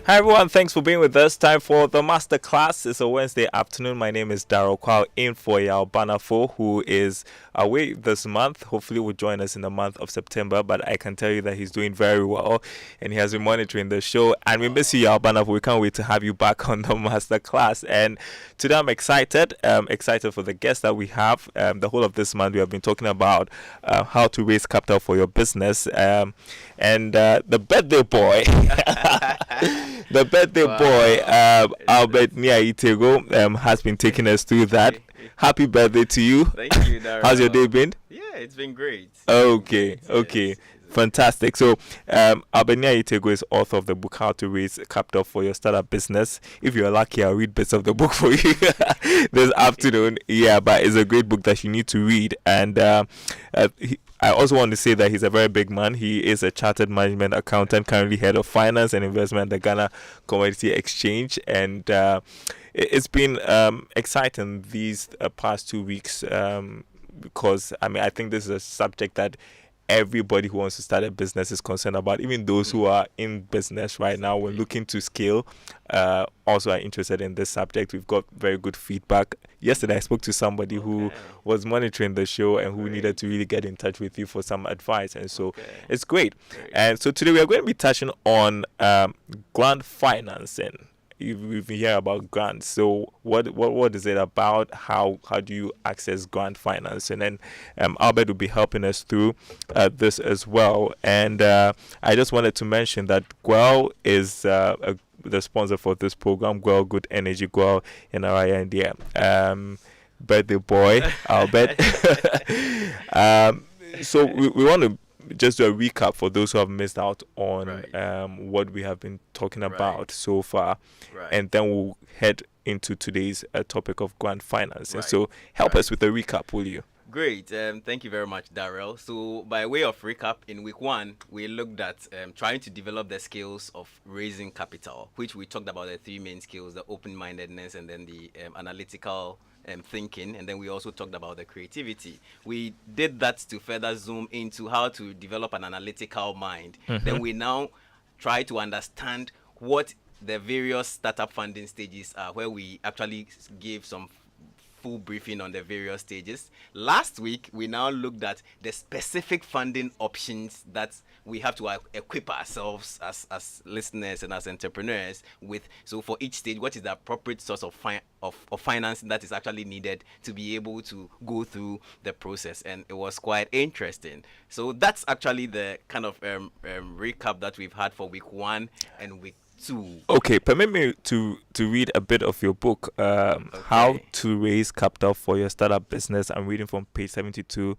Hi everyone, thanks for being with us. Time for the masterclass. It's a Wednesday afternoon. My name is Daryl Kwawu, in for Albert Nii Ayi Tagoe, who is away this month. Hopefully will join us in the month of September, but I can tell you that he's doing very well and he has been monitoring the show. And we miss you, Albert Nii Ayi Tagoe. We can't wait to have you back on the masterclass. And today I'm excited. Excited for the guests that we have. The whole of this month we have been talking about how to raise capital for your business. And the birthday boy. The birthday boy, Albert Nii Ayi Tagoe, has been taking us through that. Happy birthday to you. Thank you, Daryl. How's your day been? Yeah, it's been great. Okay. Yes. Fantastic. So, Albert Nii Ayi Tagoe is author of the book How to Raise Capital for Your Startup Business. If you're lucky, I'll read bits of the book for you this afternoon. Yeah, but it's a great book that you need to read. And I also want to say that he's a very big man. He is a chartered management accountant, currently head of finance and investment at the Ghana Commodity Exchange. And it's been exciting these past 2 weeks because, I think this is a subject that everybody who wants to start a business is concerned about. Even those who are in business right now, when looking to scale, also are interested in this subject. We've got very good feedback. Yesterday, I spoke to somebody who was monitoring the show and who needed to really get in touch with you for some advice. And so it's great. And so today we are going to be touching on grant financing. We've been hearing about grants. So what is it about? How do you access grant financing? And Albert will be helping us through this as well. And I just wanted to mention that Gwel is the sponsor for this program. Gwel Good Energy, Gwel in Araya India. Birthday boy, Albert. So we want to just do a recap for those who have missed out on what we have been talking about so far, and then we'll head into today's topic of grant financing. So help us with a recap, will you? Great. Thank you very much, Daryl. So by way of recap, in week 1, we looked at trying to develop the skills of raising capital, which we talked about the 3 main skills: the open-mindedness, and then the analytical thinking, and then we also talked about the creativity. We did that to further zoom into how to develop an analytical mind. Then we now try to understand what the various startup funding stages are, where we actually give some full briefing on the various stages. Last week, we now looked at the specific funding options that we have to equip ourselves as listeners and as entrepreneurs with. So for each stage, what is the appropriate source of financing that is actually needed to be able to go through the process? And it was quite interesting. So that's actually the kind of recap that we've had for week 1 and week 2. Okay, permit me to read a bit of your book, How to Raise Capital for Your Startup Business. I'm reading from page 72.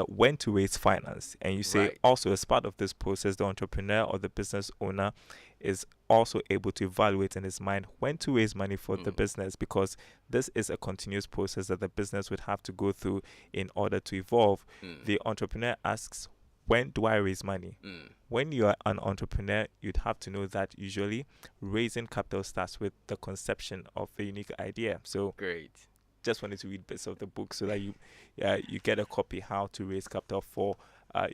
When to raise finance. And you say also, as part of this process, the entrepreneur or the business owner is also able to evaluate in his mind when to raise money for the business, because this is a continuous process that the business would have to go through in order to evolve. The entrepreneur asks, when do I raise money? When you are an entrepreneur, you'd have to know that usually raising capital starts with the conception of a unique idea. So great. Just wanted to read bits of the book so that you get a copy, How to Raise Capital for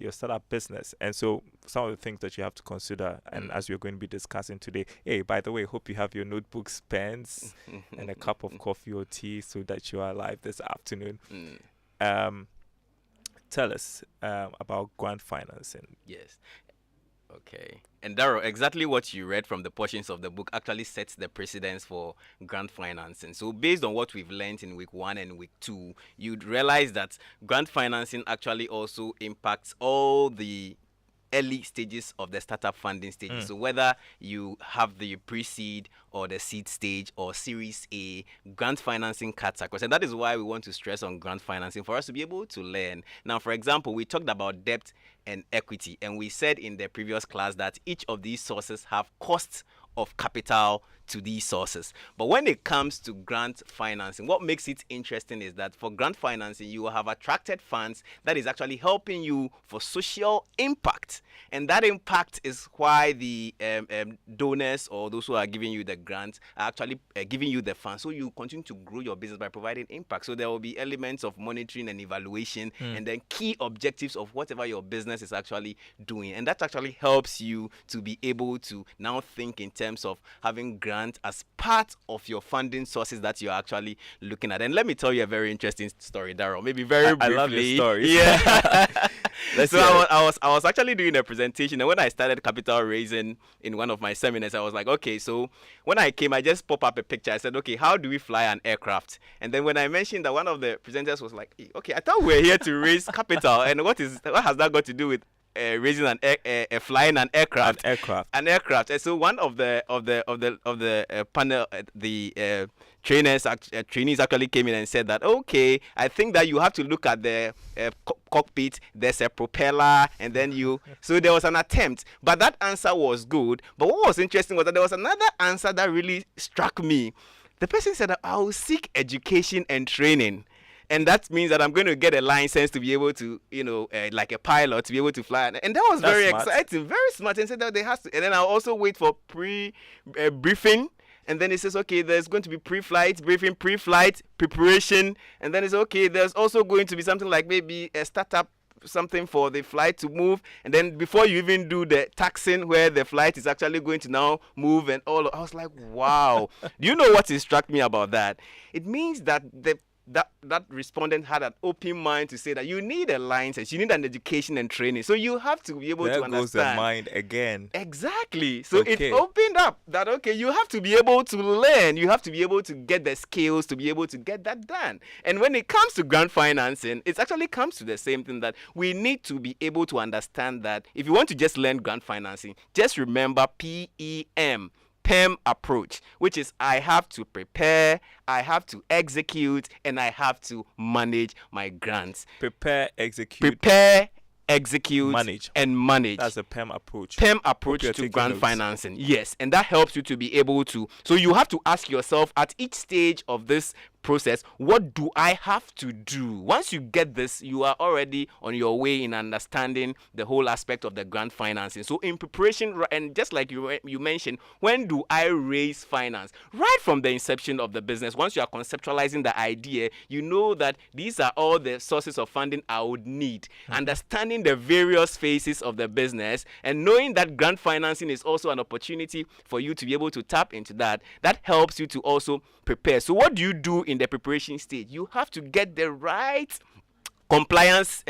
your startup business. And so some of the things that you have to consider, and as we're going to be discussing today. Hey, by the way, hope you have your notebooks, pens, and a cup of coffee or tea so that you are alive this afternoon. Tell us about grant financing. Yes. Okay. And Daryl, exactly what you read from the portions of the book actually sets the precedence for grant financing. So based on what we've learned in week 1 and week 2, you'd realize that grant financing actually also impacts all the early stages of the startup funding stages. So whether you have the pre-seed or the seed stage or Series A, grant financing cuts across. And that is why we want to stress on grant financing, for us to be able to learn. Now, for example, we talked about debt and equity, and we said in the previous class that each of these sources have costs of capital to these sources. But when it comes to grant financing, what makes it interesting is that for grant financing, you will have attracted funds that is actually helping you for social impact. And that impact is why the donors or those who are giving you the grant are actually giving you the funds. So you continue to grow your business by providing impact. So there will be elements of monitoring and evaluation and then key objectives of whatever your business is actually doing. And that actually helps you to be able to now think in terms terms of having grant as part of your funding sources that you're actually looking at. And let me tell you a very interesting story, Daryl. Maybe very briefly. I love your stories. Yeah. So I was actually doing a presentation, and when I started capital raising in one of my seminars, I was like, okay, so when I came, I just pop up a picture. I said, okay, how do we fly an aircraft? And then when I mentioned that, one of the presenters was like, okay, I thought we were here to raise capital, and what has that got to do with raising flying an aircraft? An aircraft. And so one of the panel, trainees actually came in and said that, okay, I think that you have to look at the cockpit. There's a propeller, and then so there was an attempt, but that answer was good. But what was interesting was that there was another answer that really struck me. The person said that I will seek education and training. And that means that I'm going to get a license to be able to, like a pilot, to be able to fly. And that was very exciting, very smart. And said that they have to. And then I'll also wait for briefing. And then it says, okay, there's going to be pre-flight briefing, pre-flight preparation. And then it's okay, there's also going to be something like maybe a startup, something for the flight to move. And then before you even do the taxiing, where the flight is actually going to now move and all, I was like, wow. Do you know what struck me about that? It means that that respondent had an open mind to say that you need a license, you need an education and training. So you have to be able to understand. There goes the mind again. Exactly. So it opened up that, okay, you have to be able to learn. You have to be able to get the skills to be able to get that done. And when it comes to grant financing, it actually comes to the same thing, that we need to be able to understand that if you want to just learn grant financing, just remember PEM approach, which is I have to prepare, I have to execute, and I have to manage my grants. Prepare, execute, manage. And manage. That's a PEM approach. PEM approach to grant financing. Yes, and that helps you to be able to. So you have to ask yourself at each stage of this process, what do I have to do? Once you get this, you are already on your way in understanding the whole aspect of the grant financing. So in preparation, and just like you mentioned, when do I raise finance? Right from the inception of the business, once you are conceptualizing the idea, you know that these are all the sources of funding I would need. Understanding the various phases of the business and knowing that grant financing is also an opportunity for you to be able to tap into that helps you to also prepare. So what do you do in the preparation stage? You have to get the right compliance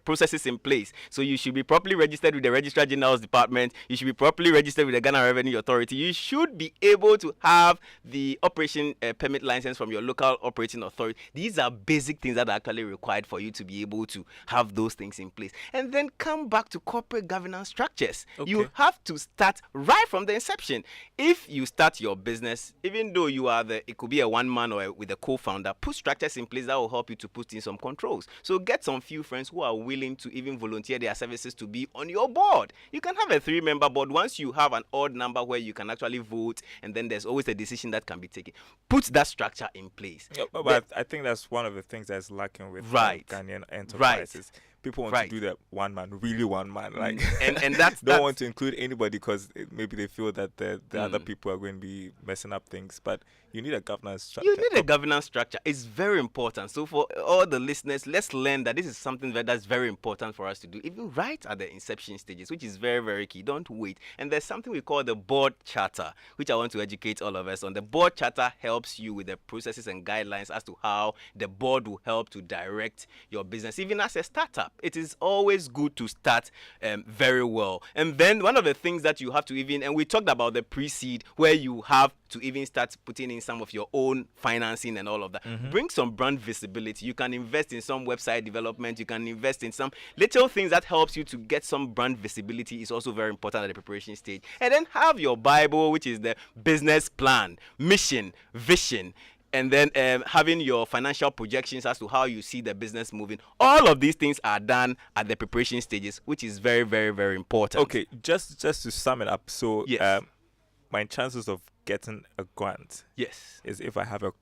processes in place. So you should be properly registered with the Registrar General's Department. You should be properly registered with the Ghana Revenue Authority. You should be able to have the operation permit license from your local operating authority. These are basic things that are actually required for you to be able to have those things in place. And then come back to corporate governance structures. Okay. You have to start right from the inception. If you start your business, even though it could be a one-man or with a co-founder, put structures in place that will help you to put in some controls. So get some few friends who are willing to even volunteer their services to be on your board. You can have a 3-member board. Once you have an odd number where you can actually vote, and then there's always a decision that can be taken. Put that structure in place. Yeah, but I think that's one of the things that's lacking with Ghanaian enterprises. Right. People want to do that one man, like, and that's don't want to include anybody because maybe they feel that the other people are going to be messing up things. But you need a governance structure. You need a governance structure. It's very important. So for all the listeners, let's learn that this is something that's very important for us to do, even right at the inception stages, which is very, very key. Don't wait. And there's something we call the board charter, which I want to educate all of us on. The board charter helps you with the processes and guidelines as to how the board will help to direct your business, even as a startup. It is always good to start very well. And then one of the things that you have to and we talked about the pre-seed, where you have to even start putting in some of your own financing and all of that. Bring some brand visibility. You can invest in some website development. You can invest in some little things that helps you to get some brand visibility. Is also very important at the preparation stage. And then have your Bible, which is the business plan, mission, vision, and then having your financial projections as to how you see the business moving. All of these things are done at the preparation stages, which is very, very, very important. Okay, just to sum it up. So yes. My chances of getting a grant is if I have a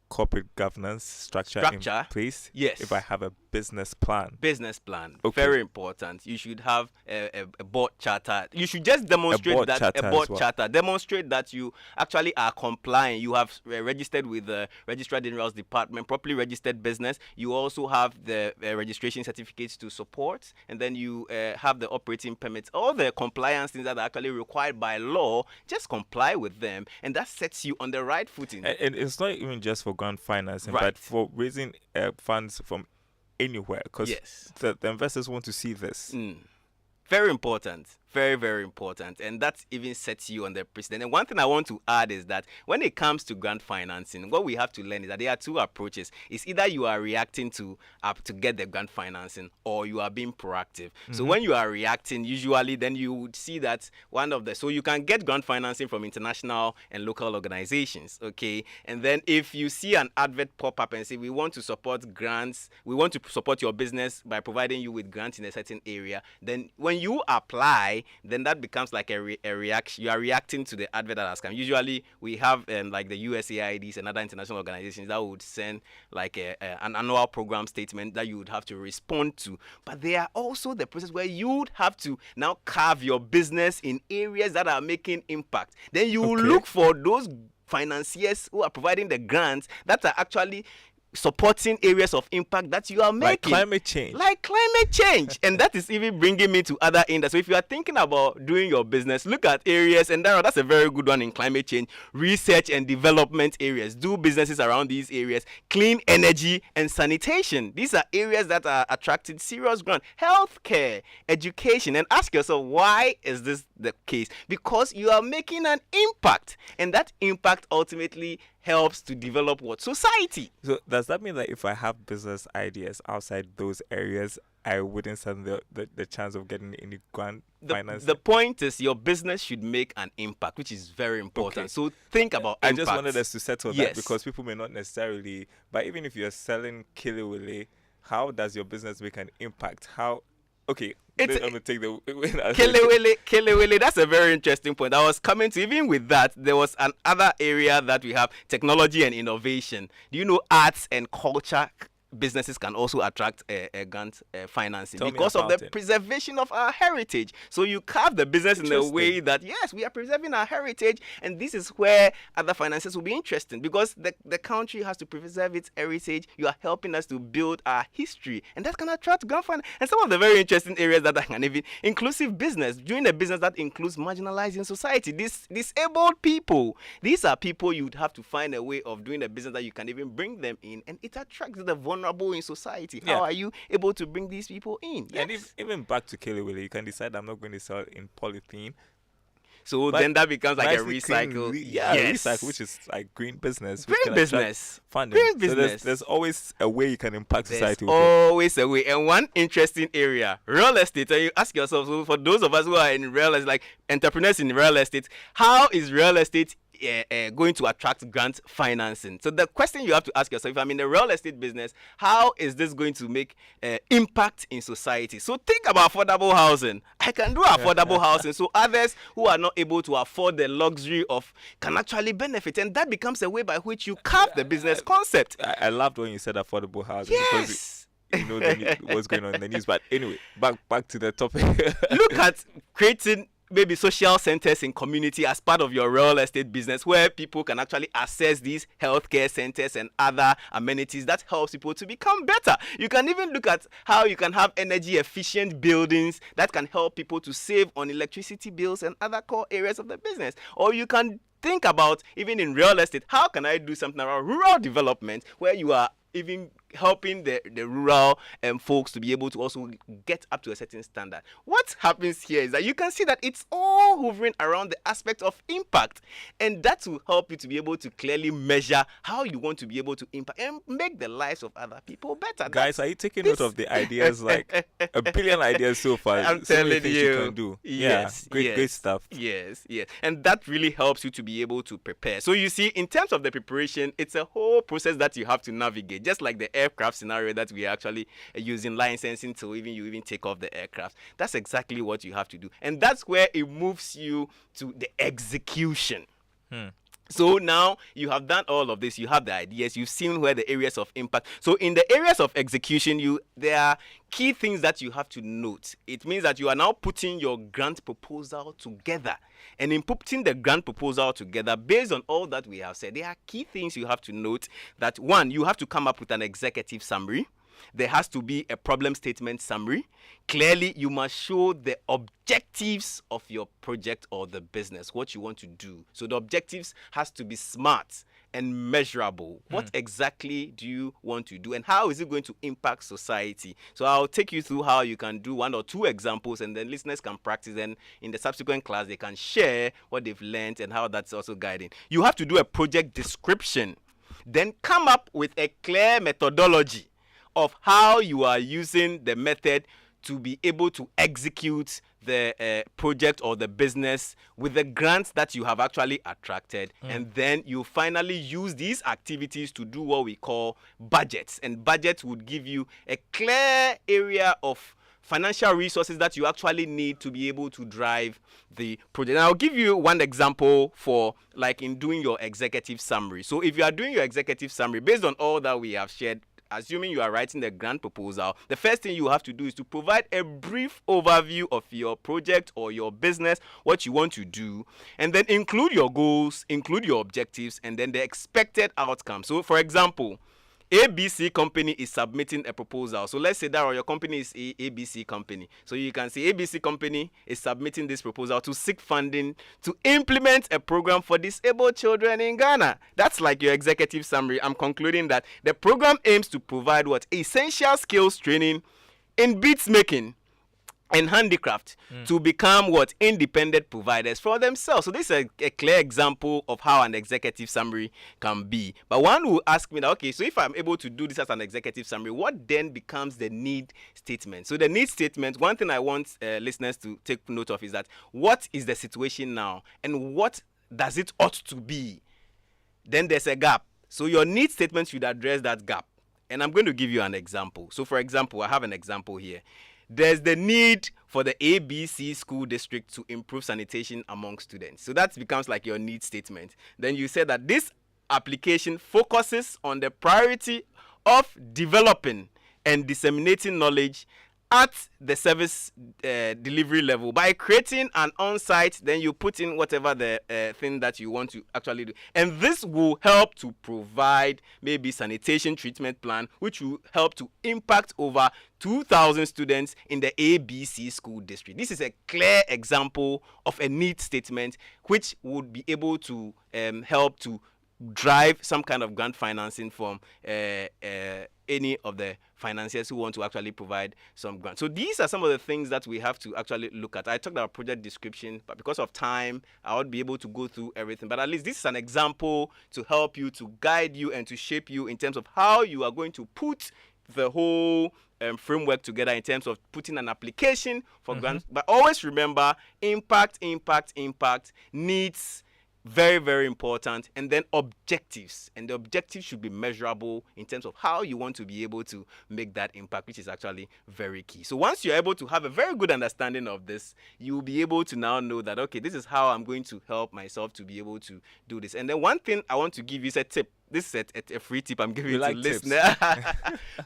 corporate governance structure in place. Yes. If I have a business plan. Business plan. Okay. Very important. You should have a board charter. You should just demonstrate board that charter a board as well. charter. Demonstrate that you actually are complying. You have registered with the Registrar General's Department, properly registered business. You also have the registration certificates to support, and then you have the operating permits. All the compliance things that are actually required by law, just comply with them, and that sets you on the right footing. And it's not even just for grant financing, Right. but for raising funds from anywhere, because Yes. the investors want to see this. Very important. Very, very important. And that even sets you on the precedent. And one thing I want to add is that when it comes to grant financing, what we have to learn is that there are two approaches. It's either you are reacting to get the grant financing, or you are being proactive. So when you are reacting, usually then you would see that so you can get grant financing from international and local organizations, okay? And then if you see an advert pop up and say, we want to support grants, we want to support your business by providing you with grants in a certain area, then when you apply, then that becomes like a reaction. You are reacting to the advert that has come. Usually, we have like the USAIDs and other international organizations that would send like an annual program statement that you would have to respond to. But there are also the process where you would have to now carve your business in areas that are making impact. Then you will look for those financiers who are providing the grants that are actually supporting areas of impact that you are making. Like climate change. And that is even bringing me to other industries. So if you are thinking about doing your business, look at areas, and that's a very good one in climate change, research and development areas. Do businesses around these areas. Clean energy and sanitation. These are areas that are attracting serious grant. Healthcare, education. And ask yourself, why is this the case? Because you are making an impact, and that impact ultimately helps to develop what? Society. So does that mean that if I have business ideas outside those areas, I wouldn't stand the chance of getting any grant financing? The point is your business should make an impact, which is very important. Okay. So think about I impact. just wanted us to settle Yes. that, because people may not necessarily, but even if you're selling Kilewele, how does your business make an impact? Okay, I'm going to take the Kilewele, that's a very interesting point. I was coming to, even with that, there was another area that we have, technology and innovation. Do you know arts and culture businesses can also attract grant financing because of the preservation of our heritage? So you carve the business in a way that, yes, we are preserving our heritage, and this is where other finances will be interesting, because the country has to preserve its heritage. You are helping us to build our history, and that can attract grant finance. And some of the very interesting areas that I can even, inclusive business, doing a business that includes marginalized in society, disabled people. These are people you'd have to find a way of doing a business that you can even bring them in, and it attracts the vulnerable in society. How are you able to bring these people in? Yes. And even back to Kilewele, you can decide I'm not going to sell in polythene. So then that becomes like a recycle. Recycle, which is like green business. Green business. Funding. Green business. So there's always a way you can impact society. There's always a way. And one interesting area, real estate. And you ask yourself, so for those of us who are in real estate, like entrepreneurs in real estate, how is real estate going to attract grant financing? So the question you have to ask yourself, if I'm in the real estate business, how is this going to make impact in society? So think about affordable housing. I can do affordable housing, so others who are not able to afford the luxury of can actually benefit, and that becomes a way by which you carve the business concept. I loved when you said affordable housing. Yes. Because you know what's going on in the news. But anyway, back to the topic. Look at creating maybe social centers in community as part of your real estate business, where people can actually access these healthcare centers and other amenities that helps people to become better. You can even look at how you can have energy efficient buildings that can help people to save on electricity bills and other core areas of the business. Or you can think about, even in real estate, how can I do something around rural development, where you are even helping the rural folks to be able to also get up to a certain standard. What happens here is that you can see that it's all hovering around the aspect of impact, and that will help you to be able to clearly measure how you want to be able to impact and make the lives of other people better. Guys, are you taking note of the ideas? Like a billion ideas so far. I'm so telling many things you can do. Yes, great stuff. Yes, and that really helps you to be able to prepare. So you see, in terms of the preparation, it's a whole process that you have to navigate, just like the aircraft scenario that we are actually using licensing to even take off the aircraft. That's exactly what you have to do, and that's where it moves you to the execution. So now you have done all of this, you have the ideas, you've seen where the areas of impact. So in the areas of execution, there are key things that you have to note. It means that you are now putting your grant proposal together. And in putting the grant proposal together, based on all that we have said, there are key things you have to note. That one, you have to come up with an executive summary. There has to be a problem statement summary. Clearly, you must show the objectives of your project or the business, what you want to do. So the objectives has to be smart and measurable. What exactly do you want to do, and how is it going to impact society? So I'll take you through how you can do 1 or 2 examples, and then listeners can practice, and in the subsequent class they can share what they've learned and how that's also guiding. You have to do a project description, then come up with a clear methodology of how you are using the method to be able to execute the project or the business with the grants that you have actually attracted. And then you finally use these activities to do what we call budgets. And budgets would give you a clear area of financial resources that you actually need to be able to drive the project. And I'll give you one example for like in doing your executive summary. So if you are doing your executive summary based on all that we have shared, assuming you are writing the grant proposal, the first thing you have to do is to provide a brief overview of your project or your business, what you want to do, and then include your goals, include your objectives, and then the expected outcome. So, for example, ABC company is submitting a proposal. So let's say that your company is ABC company. So you can say ABC company is submitting this proposal to seek funding to implement a program for disabled children in Ghana. That's like your executive summary. I'm concluding that the program aims to provide what? Essential skills training in beads making and handicraft to become what? Independent providers for themselves. So this is a clear example of how an executive summary can be. But one will ask me that, okay, so if I'm able to do this as an executive summary, what then becomes the need statement? So the need statement, one thing I want listeners to take note of is that what is the situation now and what does it ought to be? Then there's a gap. So your need statement should address that gap. And I'm going to give you an example. So for example, I have an example here. There's the need for the ABC school district to improve sanitation among students. So that becomes like your need statement. Then you say that this application focuses on the priority of developing and disseminating knowledge at the service delivery level by creating an on-site. Then you put in whatever the thing that you want to actually do, and this will help to provide maybe sanitation treatment plan, which will help to impact over 2,000 students in the ABC school district. This is a clear example of a need statement which would be able to help to drive some kind of grant financing from any of the financiers who want to actually provide some grants. So these are some of the things that we have to actually look at. I talked about project description, but because of time, I won't be able to go through everything. But at least this is an example to help you, to guide you, and to shape you in terms of how you are going to put the whole framework together in terms of putting an application for grants. But always remember, impact needs, very, very important, and then objectives. And the objectives should be measurable in terms of how you want to be able to make that impact, which is actually very key. So once you're able to have a very good understanding of this, you'll be able to now know that, okay, this is how I'm going to help myself to be able to do this. And then one thing I want to give you is a tip. This is a free tip I'm giving you to listeners.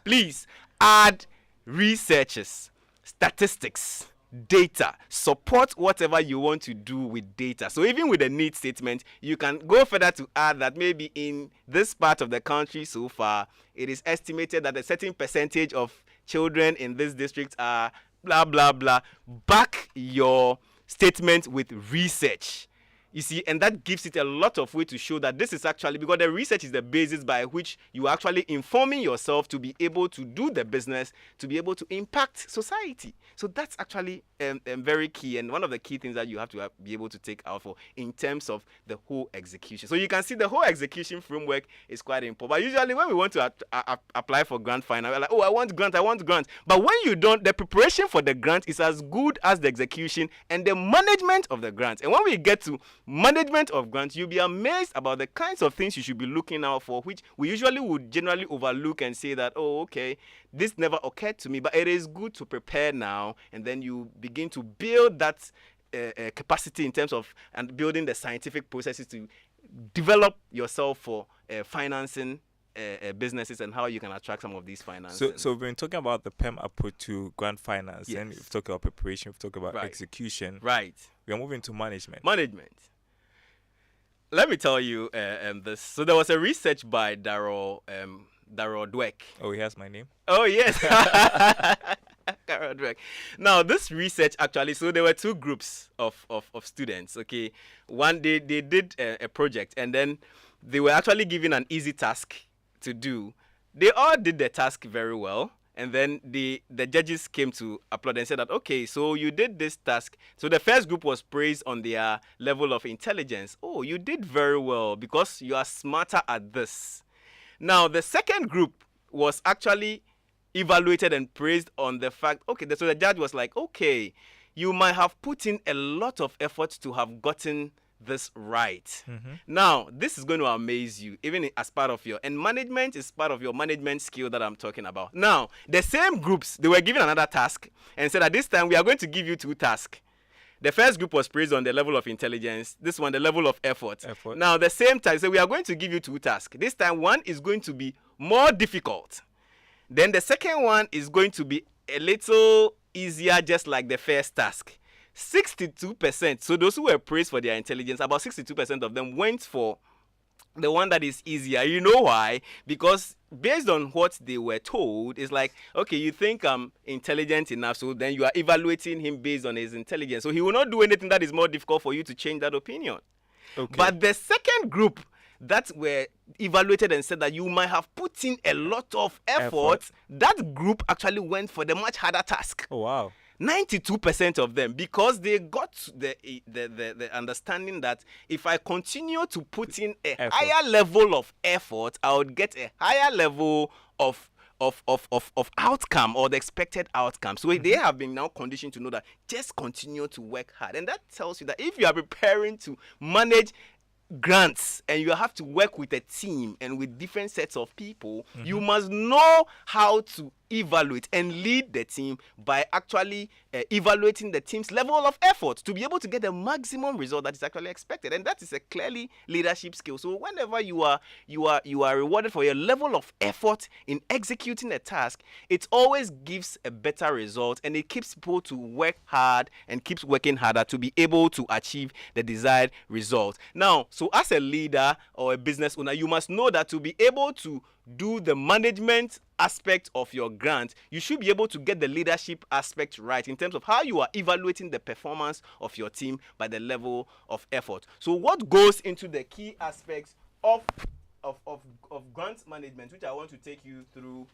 Please add researches, statistics, data. Support whatever you want to do with data. So even with a need statement, you can go further to add that maybe in this part of the country so far, it is estimated that a certain percentage of children in this district are blah, blah, blah. Back your statement with research. You see, and that gives it a lot of way to show that this is actually, because the research is the basis by which you are actually informing yourself to be able to do the business, to be able to impact society. So that's actually very key, and one of the key things that you have to be able to take out for in terms of the whole execution. So you can see the whole execution framework is quite important. But usually when we want to apply for grant finance, we're like, oh, I want grant. But when you don't, the preparation for the grant is as good as the execution and the management of the grant. And when we get to management of grants, you'll be amazed about the kinds of things you should be looking out for, which we usually would generally overlook and say that, oh, okay, this never occurred to me. But it is good to prepare now, and then you begin to build that capacity in terms of and building the scientific processes to develop yourself for financing businesses and how you can attract some of these finances. So we've been talking about the PEM approach to grant finance, Yes. and we've talked about preparation, we've talked about Right. execution. Right. We are moving to management. Let me tell you this. So there was a research by Daryl Dweck. Oh, he has my name. Oh yes. Daryl Dweck. Now this research actually, so there were two groups of students. Okay, one they did a project, and then they were actually given an easy task to do. They all did the task very well. And then the judges came to applaud and said that, okay, so you did this task. So the first group was praised on their level of intelligence. Oh, you did very well because you are smarter at this. Now, the second group was actually evaluated and praised on the fact, okay, so the judge was like, okay, you might have put in a lot of effort to have gotten this right. Now, this is going to amaze you, even as part of your, and management is part of your management skill that I'm talking about. Now, the same groups, they were given another task and said at this time, we are going to give you two tasks. The first group was praised on the level of intelligence. This one, the level of effort. Now, the same time, so we are going to give you two tasks. This time, one is going to be more difficult. Then the second one is going to be a little easier, just like the first task. 62%. So those who were praised for their intelligence, about 62% of them went for the one that is easier. You know why? Because based on what they were told, it's like, okay, you think I'm intelligent enough, so then you are evaluating him based on his intelligence. So he will not do anything that is more difficult for you to change that opinion. Okay. But the second group that were evaluated and said that you might have put in a lot of effort, that group actually went for the much harder task. Oh, wow. 92% of them, because they got the understanding that if I continue to put in a higher level of effort, I would get a higher level of outcome, or the expected outcome. So they have been now conditioned to know that just continue to work hard. And that tells you that if you are preparing to manage grants and you have to work with a team and with different sets of people, you must know how to evaluate and lead the team by actually evaluating the team's level of effort to be able to get the maximum result that is actually expected. And that is a clearly leadership skill. So whenever you are rewarded for your level of effort in executing a task, it always gives a better result, and it keeps people to work hard and keeps working harder to be able to achieve the desired result. Now, so as a leader or a business owner, you must know that to be able to do the management aspect of your grant, you should be able to get the leadership aspect right in terms of how you are evaluating the performance of your team by the level of effort. So what goes into the key aspects of grant management, which I want to take you through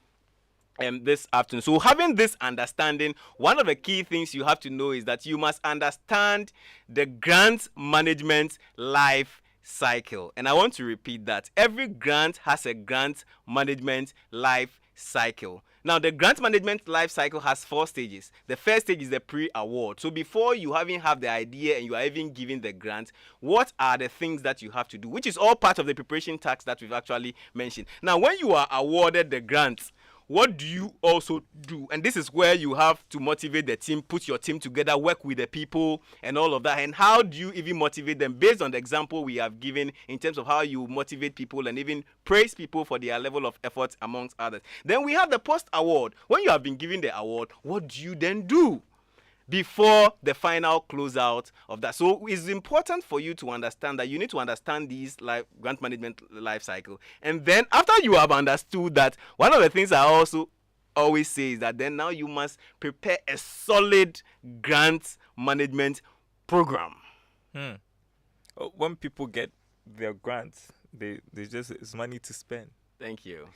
this afternoon. So having this understanding, one of the key things you have to know is that you must understand the grant management life cycle. And I want to repeat that. Every grant has a grant management life cycle. Now, the grant management life cycle has 4 stages. The first stage is the pre-award. So before you even have the idea and you are even giving the grant, what are the things that you have to do, which is all part of the preparation tasks that we've actually mentioned. Now, when you are awarded the grant, what do you also do? And this is where you have to motivate the team, put your team together, work with the people and all of that. And how do you even motivate them based on the example we have given in terms of how you motivate people and even praise people for their level of effort amongst others. Then we have the post-award. When you have been given the award, what do you then do before the final closeout of that? So it's important for you to understand that you need to understand these grant management life cycle. And then after you have understood that, one of the things I also always say is that then now you must prepare a solid grant management program. When people get their grants, they just, it's money to spend. Thank you.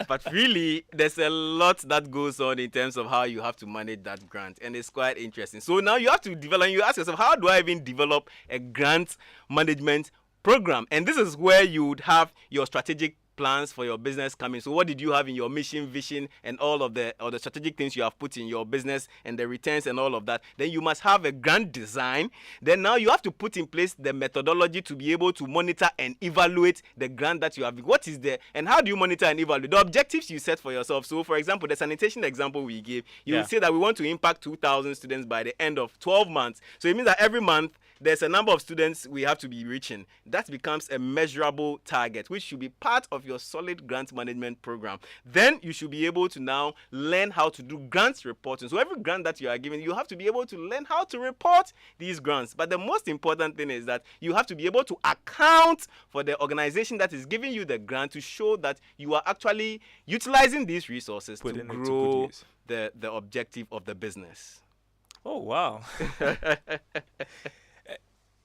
But really, there's a lot that goes on in terms of how you have to manage that grant, and it's quite interesting. So now you have to develop, and you ask yourself, how do I even develop a grant management program? And this is where you would have your strategic plans for your business coming. So what did you have in your mission, vision, and all the strategic things you have put in your business and the returns and all of that? Then you must have a grand design. Then now you have to put in place the methodology to be able to monitor and evaluate the grant that you have. What is there and how do you monitor and evaluate? The objectives you set for yourself. So for example, the sanitation example we gave, you would say that we want to impact 2,000 students by the end of 12 months. So it means that every month there's a number of students we have to be reaching. That becomes a measurable target, which should be part of your solid grant management program. Then you should be able to now learn how to do grants reporting. So every grant that you are given, you have to be able to learn how to report these grants. But the most important thing is that you have to be able to account for the organization that is giving you the grant to show that you are actually utilizing these resources to grow the objective of the business. Oh, wow.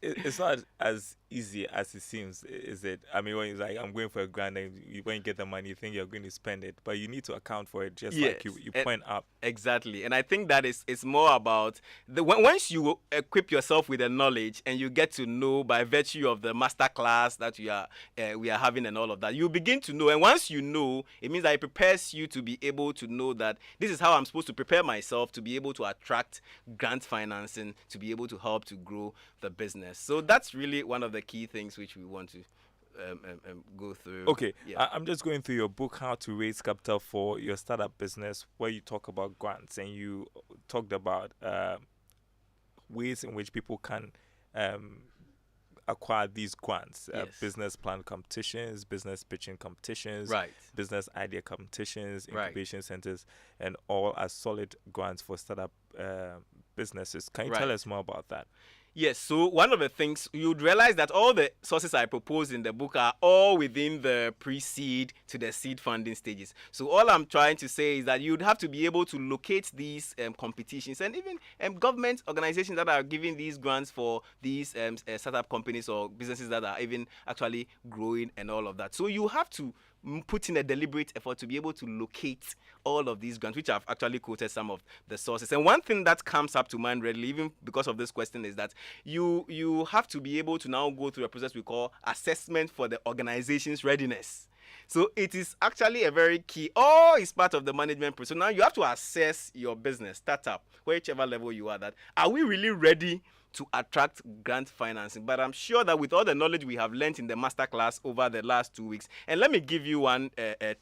It's not as easy as it seems, is it? I mean, when you're like, I'm going for a grant, and when you get the money, you think you're going to spend it, but you need to account for it, just like you point up. Exactly. And I think that it's more about once you equip yourself with the knowledge and you get to know by virtue of the master class that we are having and all of that, you begin to know. And once you know, it means that it prepares you to be able to know that this is how I'm supposed to prepare myself to be able to attract grant financing, to be able to help to grow the business. So that's really one of the key things which we want to go through. Okay, I'm just going through your book, How to Raise Capital for Your Startup Business, where you talk about grants, and you talked about ways in which people can acquire these grants, business plan competitions, business pitching competitions, business idea competitions, incubation centers, and all as solid grants for startup businesses. Can you tell us more about that? Yes, so one of the things, you'd realize that all the sources I propose in the book are all within the pre-seed to the seed funding stages. So all I'm trying to say is that you'd have to be able to locate these competitions and even government organizations that are giving these grants for these startup companies or businesses that are even actually growing and all of that. So you have to put in a deliberate effort to be able to locate all of these grants, which I've actually quoted some of the sources. And one thing that comes up to mind readily, even because of this question, is that you have to be able to now go through a process we call assessment for the organization's readiness. So it is actually a very key, it's part of the management process. So now you have to assess your business, startup, whichever level you are, that are we really ready to attract grant financing? But I'm sure that with all the knowledge we have learned in the masterclass over the last 2 weeks, and let me give you one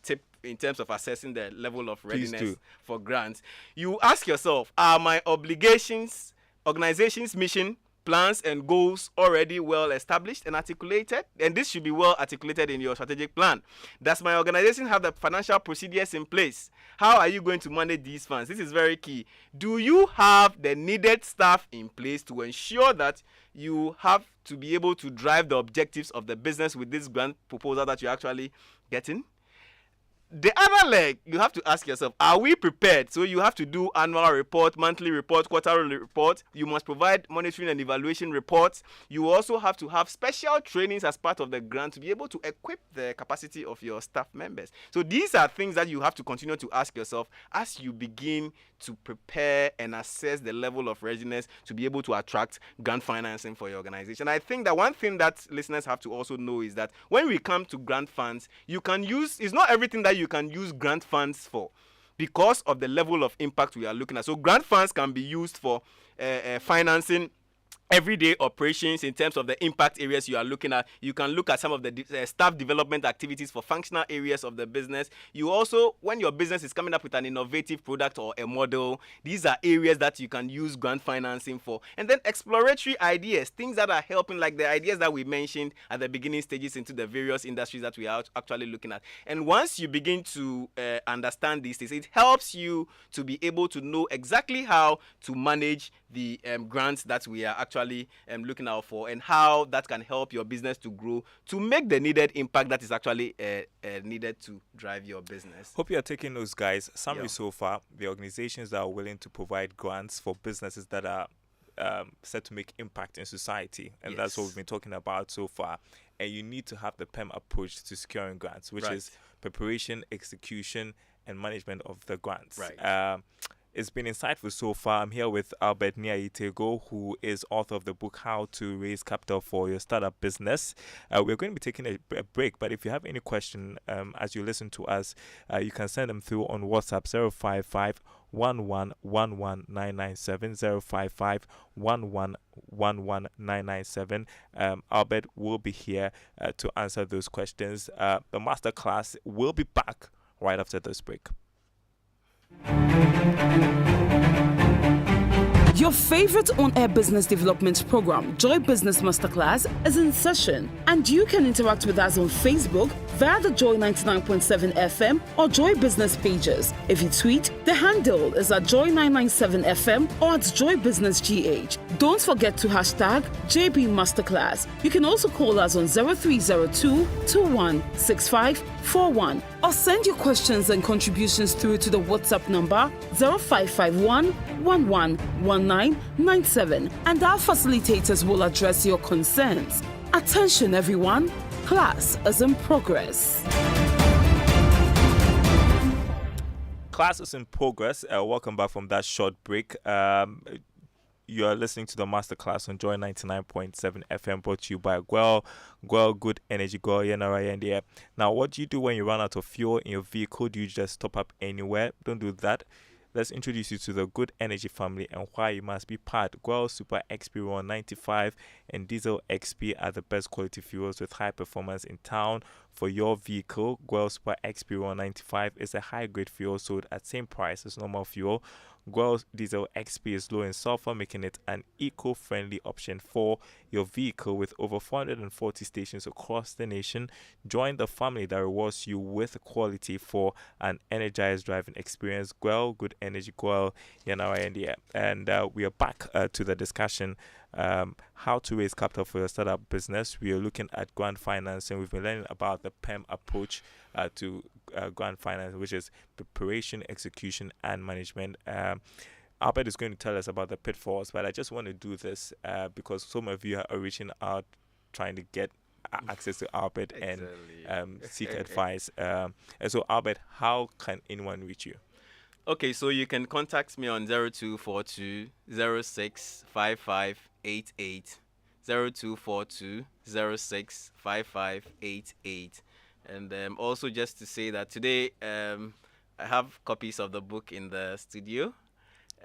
tip in terms of assessing the level of readiness for grants. You ask yourself, are my obligations, organization's mission, plans and goals already well established and articulated? And this should be well articulated in your strategic plan. Does my organization have the financial procedures in place? How are you going to manage these funds? This is very key. Do you have the needed staff in place to ensure that you have to be able to drive the objectives of the business with this grant proposal that you're actually getting? The other leg, you have to ask yourself, are we prepared? So you have to do annual report, monthly report, quarterly report. You must provide monitoring and evaluation reports. You also have to have special trainings as part of the grant to be able to equip the capacity of your staff members. So these are things that you have to continue to ask yourself as you begin to prepare and assess the level of readiness to be able to attract grant financing for your organization. I think that one thing that listeners have to also know is that when we come to grant funds, you can use, it's not everything that you can use grant funds for because of the level of impact we are looking at. So grant funds can be used for financing everyday operations in terms of the impact areas you are looking at. You can look at some of the staff development activities for functional areas of the business. You also, when your business is coming up with an innovative product or a model, these are areas that you can use grant financing for. And then exploratory ideas, things that are helping, like the ideas that we mentioned at the beginning stages into the various industries that we are actually looking at. And once you begin to understand these things, it helps you to be able to know exactly how to manage the grants that we are actually looking out for, and how that can help your business to grow, to make the needed impact that is actually needed to drive your business. Hope you are taking those, guys. Summary so far: the organizations that are willing to provide grants for businesses that are set to make impact in society, and that's what we've been talking about so far. And you need to have the PEM approach to securing grants, which is preparation, execution, and management of the grants. it's been insightful so far. I'm here with Albert Nii Ayi Tagoe, who is author of the book How to Raise Capital for Your Startup Business. We're going to be taking a break, but if you have any question as you listen to us, you can send them through on WhatsApp 055 1111997 055 1111997. Albert will be here to answer those questions. The masterclass will be back right after this break. Your favorite on-air business development program, Joy Business Masterclass, is in session, and you can interact with us on Facebook via the Joy 99.7 FM or Joy Business pages. If you tweet, the handle is at Joy 997 FM or at Joy Business GH. Don't forget to hashtag JB Masterclass. You can also call us on 0302 216541 or send your questions and contributions through to the WhatsApp number 0551 111997, and our facilitators will address your concerns. Attention everyone, class is in progress. Class is in progress. Welcome back from that short break. You are listening to the masterclass on Joy 99.7 FM, brought to you by Gwell Good Energy, Gwell Yenara and the app. Now, what do you do when you run out of fuel in your vehicle? Do you just top up anywhere? Don't do that. Let's introduce you to the Good Energy family and why you must be part. Gwell Super XP 195 and Diesel XP are the best quality fuels with high performance in town for your vehicle. Gwell Super XP 195 is a high-grade fuel sold at same price as normal fuel. Gwell Diesel XP is low in sulfur, making it an eco-friendly option for your vehicle with over 440 stations across the nation. Join the family that rewards you with quality for an energized driving experience. Gwell Good Energy, Gwell Yenara India. And we are back to the discussion. How to raise capital for your startup business. We are looking at grant financing. We've been learning about the PEM approach to grant finance, which is preparation, execution, and management. Albert is going to tell us about the pitfalls, but I just want to do this because some of you are reaching out trying to get access to Albert and seek advice. And so, Albert, how can anyone reach you? Okay, so you can contact me on 0242 065588, 0242 065588. And also just to say that today I have copies of the book in the studio.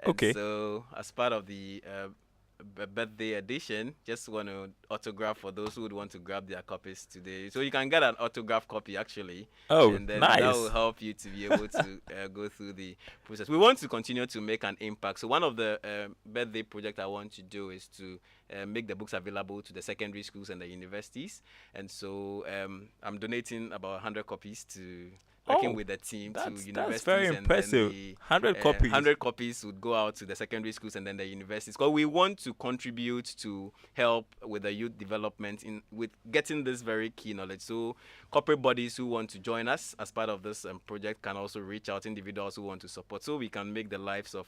And okay. So as part of the birthday edition, just want to autograph for those who would want to grab their copies today. So you can get an autograph copy actually. Oh, and then nice. that will help you to be able to go through the process. We want to continue to make an impact. So one of the birthday projects I want to do is to make the books available to the secondary schools and the universities. And so I'm donating about 100 copies to working with the team to universities. That's very impressive. 100 copies. 100 copies would go out to the secondary schools and then the universities. Because we want to contribute to help with the youth development with getting this very key knowledge. So corporate bodies who want to join us as part of this project can also reach out, individuals who want to support, so we can make the lives of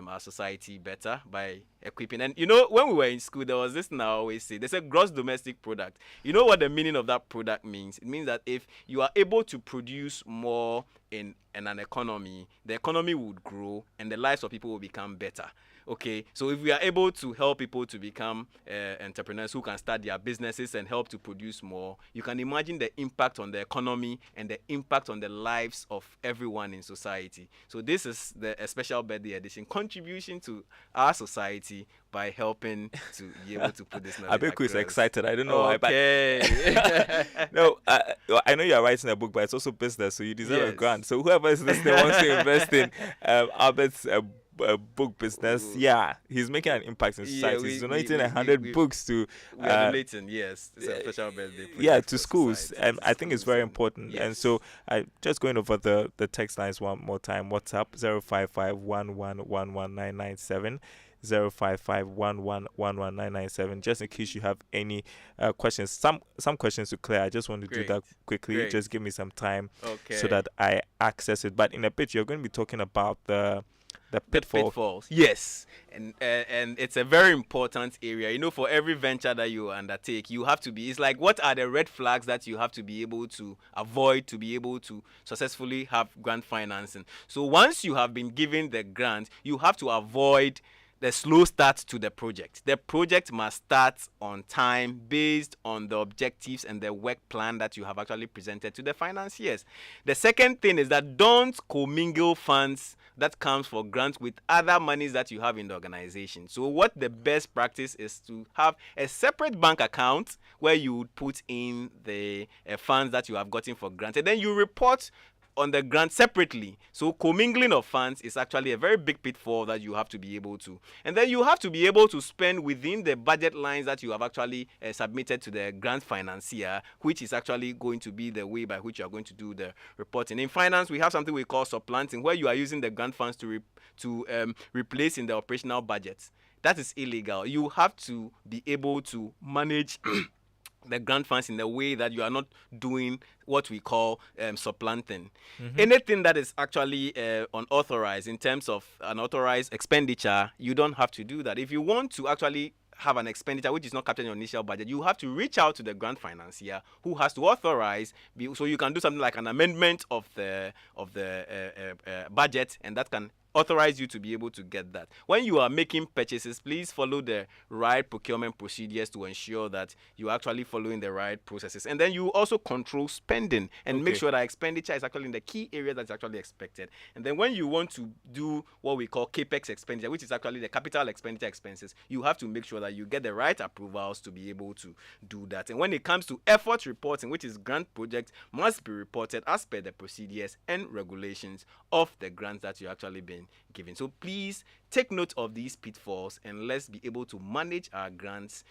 our society better by equipping. And you know, when we were in school, there was this thing I always say, there's a gross domestic product. You know what the meaning of that product means? It means that if you are able to produce more in an economy, the economy would grow and the lives of people will become better. Okay, so if we are able to help people to become entrepreneurs who can start their businesses and help to produce more, you can imagine the impact on the economy and the impact on the lives of everyone in society. So this is a special birthday edition, contribution to our society by helping to be able to put this knowledge Abeku is excited. I don't know why. Okay. No, I know you're writing a book, but it's also business, so you deserve a grant. So whoever is listening wants to invest in Albert's book business. Yeah, he's making an impact in society. He's donating 100 books to. We are donating, yes. It's a special birthday. Yeah, to schools, and I think it's very important. Yes. And so, I just going over the text lines one more time. WhatsApp 055111997. 055111997. Just in case you have any questions, some questions to clear. I just want to do that quickly. Great. Just give me some time so that I access it. But in a bit, you're going to be talking about the The The pitfall. pitfalls. Yes. And it's a very important area. For every venture that you undertake, you have to be, it's like, what are the red flags that you have to be able to avoid to be able to successfully have grant financing? So once you have been given the grant, you have to avoid the slow start to the project. The project must start on time based on the objectives and the work plan that you have actually presented to the financiers. The second thing is that don't commingle funds that comes for grants with other monies that you have in the organization. So what the best practice is to have a separate bank account where you would put in the funds that you have gotten for grants, and then you report on the grant separately. So commingling of funds is actually a very big pitfall that you have to be able to. And then you have to be able to spend within the budget lines that you have actually submitted to the grant financier, which is actually going to be the way by which you are going to do the reporting. In finance, we have something we call supplanting, where you are using the grant funds to replace in the operational budget. That is illegal. You have to be able to manage the grant funds in the way that you are not doing what we call supplanting. Anything that is actually unauthorized in terms of unauthorized expenditure, you don't have to do that. If you want to actually have an expenditure which is not captured in your initial budget, you have to reach out to the grant financier who has to authorize, so you can do something like an amendment of the budget, and that can authorize you to be able to get that. When you are making purchases, please follow the right procurement procedures to ensure that you're actually following the right processes. And then you also control spending and make sure that expenditure is actually in the key area that's actually expected. And then when you want to do what we call capex expenditure, which is actually the capital expenditure expenses, you have to make sure that you get the right approvals to be able to do that. And when it comes to effort reporting, which is grant projects, must be reported as per the procedures and regulations of the grants that you actually been given. So please take note of these pitfalls, and let's be able to manage our grants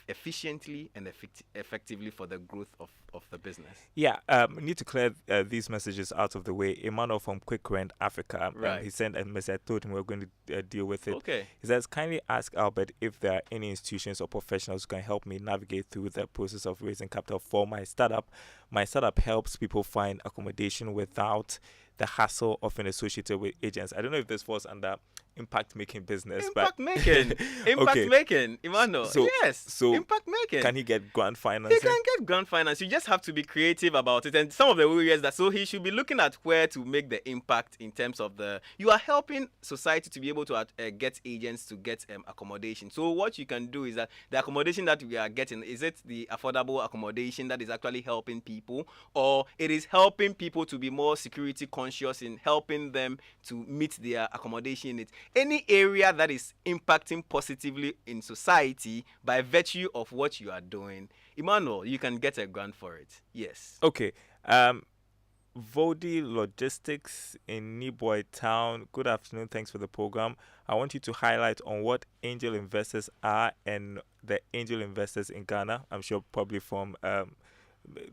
efficiently and effectively for the growth of the business. Yeah, we need to clear these messages out of the way. Emmanuel from Quick Rent Africa, Right. he sent a message. I told him we were going to deal with it. Okay. He says, kindly ask Albert if there are any institutions or professionals who can help me navigate through the process of raising capital for my startup. My startup helps people find accommodation without the hassle often associated with agents. I don't know if this falls under impact making business, Impact but making, Okay. making, Emmanuel. So impact making. can he get grant financing? He can get grant finance. You just have to be creative about it. And some of the areas that, so he should be looking at where to make the impact in terms of you are helping society to be able to get agents to get accommodation. So what you can do is that the accommodation that we are getting, is it the affordable accommodation that is actually helping people, or it is helping people to be more security conscious in helping them to meet their accommodation needs? Any area that is impacting positively in society by virtue of what you are doing, Emmanuel, you can get a grant for it. Yes. Okay. Vodi Logistics in Niboy Town. Good afternoon. Thanks for the program. I want you to highlight on what angel investors are and the angel investors in Ghana. I'm sure probably from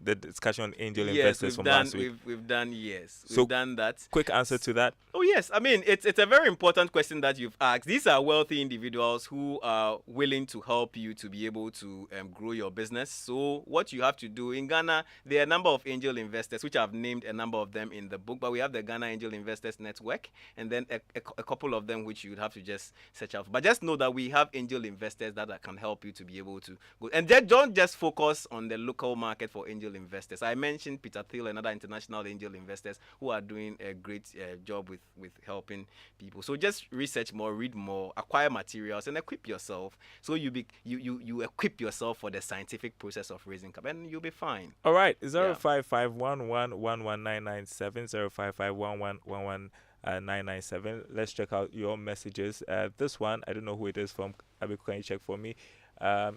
the discussion on angel investors from last week. We've done, yes. So, We've done that. Quick answer to that. Oh, yes. I mean, it's a very important question that you've asked. These are wealthy individuals who are willing to help you to be able to grow your business. So what you have to do in Ghana, there are a number of angel investors, which I've named a number of them in the book, but we have the Ghana Angel Investors Network, and then a couple of them which you would have to just search out. But just know that we have angel investors that can help you to be able to go. And don't just focus on the local market for angel investors. I mentioned Peter Thiel and other international angel investors who are doing a great job with helping people. So just research more, read more, acquire materials, and equip yourself. So you equip yourself for the scientific process of raising capital, and you'll be fine. All right. 05511111997 05511111997. Let's check out your messages. This one, I don't know who it is from. Abiku, can you check for me?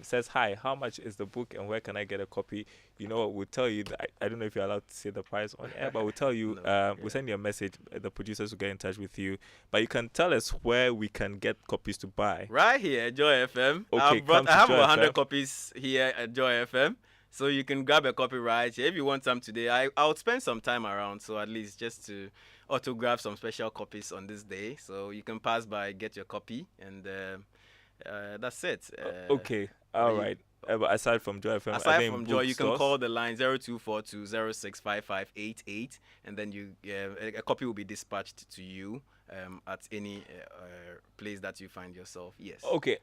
Says, hi, how much is the book and where can I get a copy? You know what, we'll tell you, I don't know if you're allowed to say the price on air, but we'll tell you, we'll send you a message, the producers will get in touch with you, but you can tell us where we can get copies to buy. Right here, Joy FM. Okay, I have Joy 100 FM. copies here at Joy FM, so you can grab a copy right here. If you want some today, I'll spend some time around, so at least just to autograph some special copies on this day, so you can pass by, get your copy, and that's it. Okay, all right. But aside from Joy FM, Aside from Joy, you can call the line 0242065588, and then a copy will be dispatched to you at any place that you find yourself. Yes. Okay.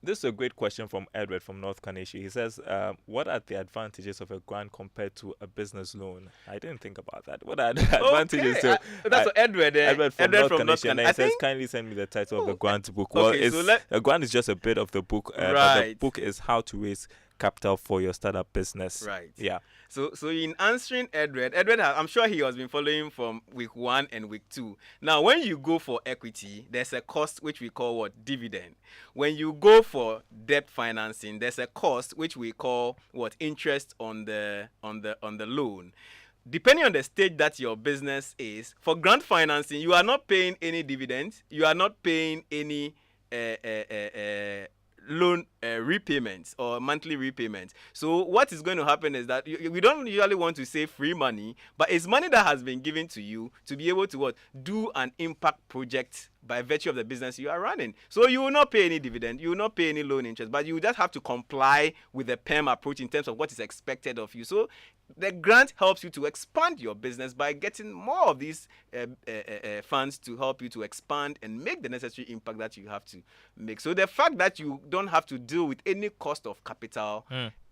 This is a great question from Edward from North Carnegie. He says, what are the advantages of a grant compared to a business loan? I didn't think about that. What are the advantages? Okay. That's what Edward. Edward from North Carnegie. And he says, think... kindly send me the title of the grant book. Well, Okay, a grant is just a bit of the book. Right. But the book is how to raise capital for your startup business. Right. Yeah. So in answering Edward, I'm sure he has been following from week 1 and week 2. Now, when you go for equity, there's a cost which we call what? Dividend. When you go for debt financing, there's a cost which we call what? Interest on the loan. Depending on the stage that your business is, for grant financing, you are not paying any dividends. You are not paying any loan repayments or monthly repayments. So what is going to happen is that we don't usually want to say free money, but it's money that has been given to you to be able to do an impact project by virtue of the business you are running. So you will not pay any dividend, you will not pay any loan interest, but you just have to comply with the PEM approach in terms of what is expected of you. So the grant helps you to expand your business by getting more of these funds to help you to expand and make the necessary impact that you have to make. So the fact that you don't have to deal with any cost of capital,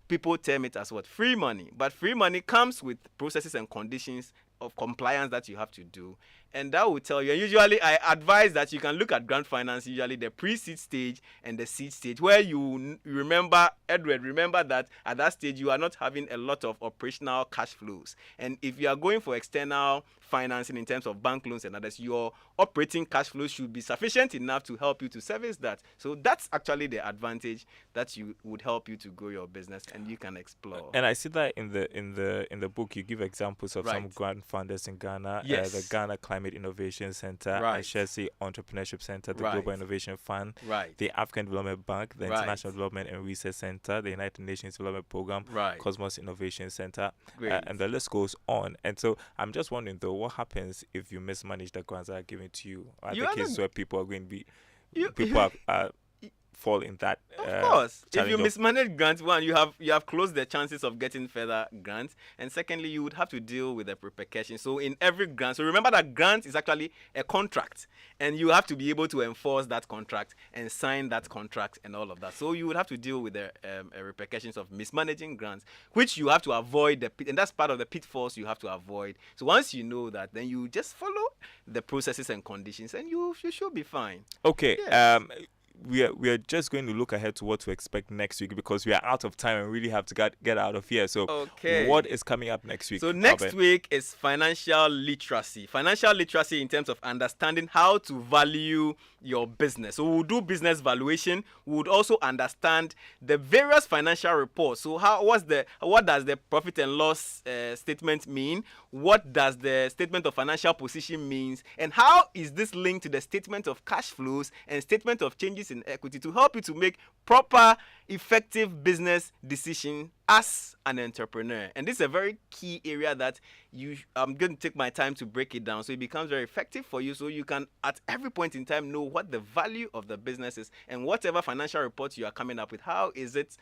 people term it as what? Free money. But free money comes with processes and conditions of compliance that you have to do, and that will tell you. And usually I advise that you can look at grant finance, usually the pre-seed stage and the seed stage, where you remember, Edward, remember that at that stage you are not having a lot of operational cash flows, and if you are going for external financing in terms of bank loans and others, your operating cash flows should be sufficient enough to help you to service that. So that's actually the advantage that you would help you to grow your business, and you can explore. And I see that in the book you give examples of some grant funders in Ghana. Yes. The Ghana Climate Innovation Center, Right. Ashesi Entrepreneurship Center, the Right. Global Innovation Fund, Right. the African Development Bank, the Right. International Development and Research Center, the United Nations Development Program, Right. Cosmos Innovation Center, Great. and the list goes on. And so I'm just wondering though, what happens if you mismanage the grants that are given to you? Are You the are cases the- where people are going to be You- people are fall in that Of course, if challenge you of- mismanage grants, one, you have closed the chances of getting further grants, and secondly, you would have to deal with the repercussions. So in every grant, so remember that grant is actually a contract, and you have to be able to enforce that contract and sign that contract and all of that. So you would have to deal with the repercussions of mismanaging grants, which you have to avoid, and that's part of the pitfalls you have to avoid. So once you know that, then you just follow the processes and conditions, and you should be fine. Okay. Yes. We are just going to look ahead to what to expect next week, because we are out of time and really have to get out of here. So Okay. what is coming up next week? So next Albert? week is financial literacy. Financial literacy in terms of understanding how to value your business. So we'll do business valuation. We would also understand the various financial reports. So what does the profit and loss statement mean? What does the statement of financial position means? And how is this linked to the statement of cash flows and statement of changes in equity to help you to make proper, effective business decision as an entrepreneur? And this is a very key area that I'm going to take my time to break it down so it becomes very effective for you, so you can at every point in time know what the value of the business is, and whatever financial report you are coming up with, how is it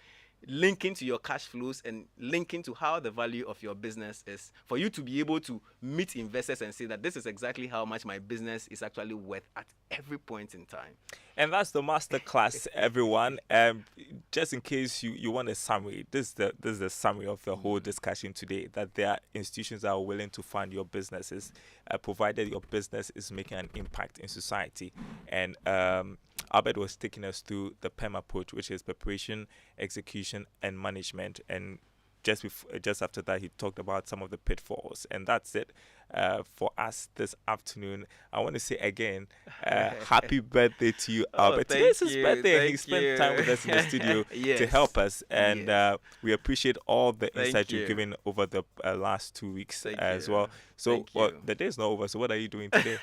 linking to your cash flows and linking to how the value of your business is, for you to be able to meet investors and say that this is exactly how much my business is actually worth at every point in time. And that's the masterclass, everyone. Just in case you want a summary, this is the summary of the whole discussion today. That there are institutions that are willing to fund your businesses, provided your business is making an impact in society. And Albert was taking us through the PEM approach, which is preparation, execution, and management. And just after that, he talked about some of the pitfalls. And that's it for us this afternoon. I want to say again, happy birthday to you, Albert. Today is his birthday, and he spent time with us in the studio Yes. to help us. And we appreciate all the Thank insight you. you've given over the last 2 weeks Thank as you. well. So Thank you. the day is not over. So what are you doing today?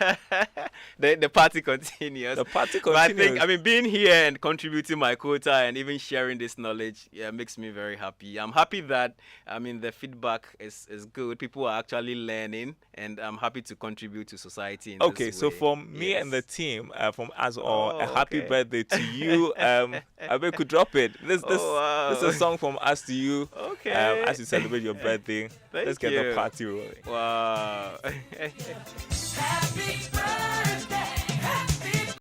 The party continues. The party But I continues. think, being here and contributing my quota and even sharing this knowledge, makes me very happy. I'm happy that, the feedback is good. People are actually learning and I'm happy to contribute to society in Okay, this so way. from me and the Yes. team, from us all, a happy Okay. birthday to you. I bet could drop it. Oh, This is wow. a song from us to you. Okay. As you celebrate your birthday. Let's Thank get the you. party rolling. Wow. Happy birthday. Happy